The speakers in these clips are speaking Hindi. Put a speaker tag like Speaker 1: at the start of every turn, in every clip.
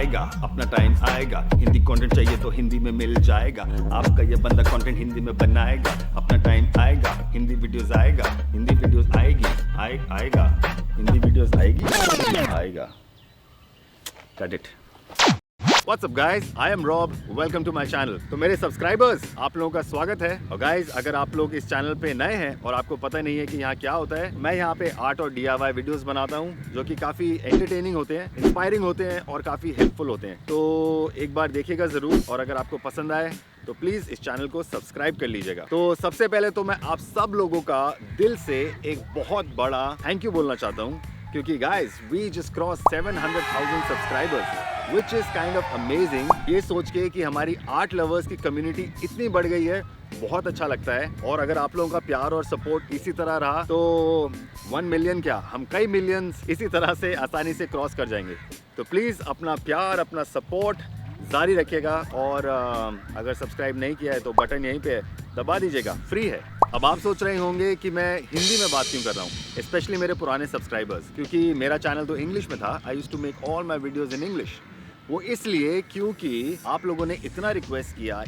Speaker 1: आएगा, अपना टाइम आएगा, हिंदी कंटेंट चाहिए तो हिंदी में मिल जाएगा, आपका ये बंदा कंटेंट हिंदी में बनाएगा, अपना टाइम आएगा, हिंदी वीडियोस आएगा, हिंदी वीडियोस आएगी, आएगा, हिंदी वीडियोस आएगा। Cut it. What's up guys? I am Rob. Welcome to my channel. तो मेरे सब्सक्राइबर्स, आप लोगों का स्वागत है। और गाइज, अगर आप लोग इस चैनल पे नए हैं और आपको पता नहीं है कि यहाँ क्या होता है, मैं यहाँ पे आर्ट और DIY वीडियोस बनाता हूँ जो कि काफ़ी एंटरटेनिंग होते हैं, इंस्पायरिंग होते हैं और काफ़ी हेल्पफुल होते हैं। तो एक बार देखिएगा ज़रूर, और अगर आपको पसंद आए तो प्लीज़ इस चैनल को सब्सक्राइब कर लीजिएगा। तो सबसे पहले तो मैं आप सब लोगों का दिल से एक बहुत बड़ा थैंक यू बोलना चाहता हूँ, क्योंकि guys we just cross 700,000 subscribers which is kind of amazing. ये सोच के कि हमारी आर्ट लवर्स की कम्युनिटी इतनी बढ़ गई है, बहुत अच्छा लगता है। और अगर आप लोगों का प्यार और सपोर्ट इसी तरह रहा तो 1 मिलियन क्या, हम कई मिलियंस इसी तरह से आसानी से क्रॉस कर जाएंगे। तो प्लीज़ अपना प्यार, अपना सपोर्ट जारी रखिएगा। और अगर सब्सक्राइब नहीं किया है तो बटन यहीं पे दबा दीजिएगा, फ्री है। अब आप सोच रहे होंगे कि मैं हिंदी में बात क्यों कर रहा हूँ, स्पेशली मेरे पुराने सब्सक्राइबर्स, क्योंकि मेरा चैनल तो इंग्लिश में था। I used to make all my videos in English. वो इसलिए क्योंकि आप लोगों ने इतना रिक्वेस्ट किया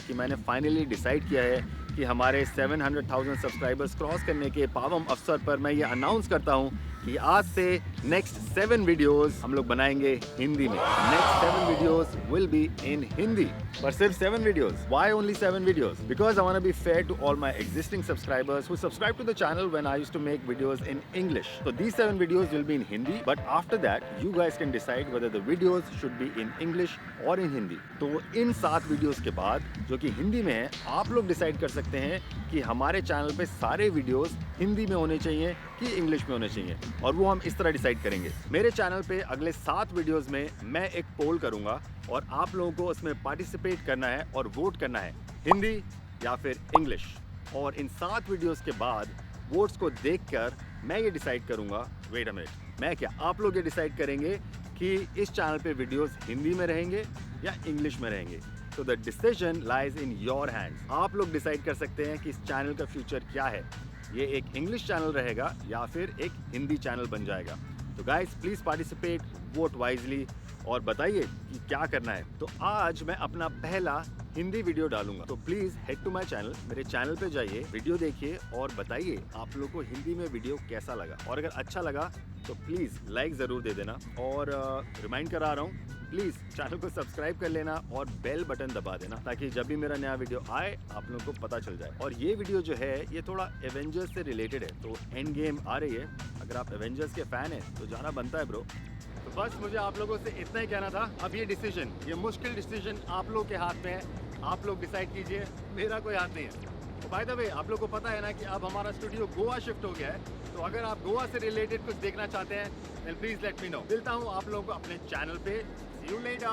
Speaker 1: कि मैंने फाइनली डिसाइड किया है कि हमारे 700,000 सब्सक्राइबर्स क्रॉस करने के पावन अवसर पर मैं ये अनाउंस करता हूँ कि आज से नेक्स्ट 7 वीडियोस हम लोग बनाएंगे हिंदी में। Next 7 videos will be in Hindi. पर सिर्फ 7 videos, why only 7 videos? Because I want to be fair to all my existing subscribers who subscribe to the channel when I used to make videos in English. So these 7 videos will be in Hindi, but after that you guys can decide whether the videos should be in English or in Hindi. तो इन 7 वीडियोस के बाद जो कि हिंदी में है, आप लोग डिसाइड कर सकते हैं कि हमारे चैनल पे सारे वीडियोस हिंदी में होने चाहिए कि इंग्लिश में होने चाहिए, और वो हम इस तरह डिसाइड करेंगे। मेरे चैनल पे अगले 7 वीडियोस में मैं एक पोल करूंगा और आप लोगों को उसमें पार्टिसिपेट करना है और वोट करना है, हिंदी या फिर इंग्लिश। और इन 7 वीडियोस के बाद वोट्स को देखकर मैं ये डिसाइड करूंगा, वेट अ मिनट, मैं क्या, आप लोग ये डिसाइड करेंगे कि इस चैनल पे वीडियोस हिंदी में रहेंगे या इंग्लिश में रहेंगे। तो the decision lies in your hands. आप लोग डिसाइड कर सकते हैं कि इस चैनल का फ्यूचर क्या है, ये एक इंग्लिश चैनल रहेगा या फिर एक हिंदी चैनल बन जाएगा। तो guys please participate, vote wisely और बताइए कि क्या करना है। तो आज मैं अपना पहला हिंदी वीडियो डालूंगा, तो please head to my channel, मेरे चैनल पे जाइए, वीडियो देखिए और बताइए आप लोगों को हिंदी में वीडियो कैसा लगा। और अगर अच्छा लगा तो प्लीज लाइक जरूर दे देना। और रिमाइंड करा रहा हूँ, प्लीज चैनल को सब्सक्राइब कर लेना और बेल बटन दबा देना, ताकि जब भी मेरा नया वीडियो आए आप लोगों को पता चल जाए। और ये वीडियो जो है ये थोड़ा एवेंजर्स से रिलेटेड है, तो एंड गेम आ रही है, अगर आप एवेंजर्स के फैन हैं तो जाना बनता है ब्रो। तो बस मुझे आप लोगों से इतना ही कहना था। अब ये डिसीजन, ये मुश्किल डिसीजन आप लोग के हाथ में है, आप लोग डिसाइड कीजिए, मेरा कोई हाथ नहीं है। तो बाय द वे, आप लोग को पता है ना कि अब हमारा स्टूडियो गोवा शिफ्ट हो गया है, तो अगर आप गोवा से रिलेटेड कुछ देखना चाहते हैं then please let me know. मिलता हूँ आप लोगों को अपने चैनल पे। See you later.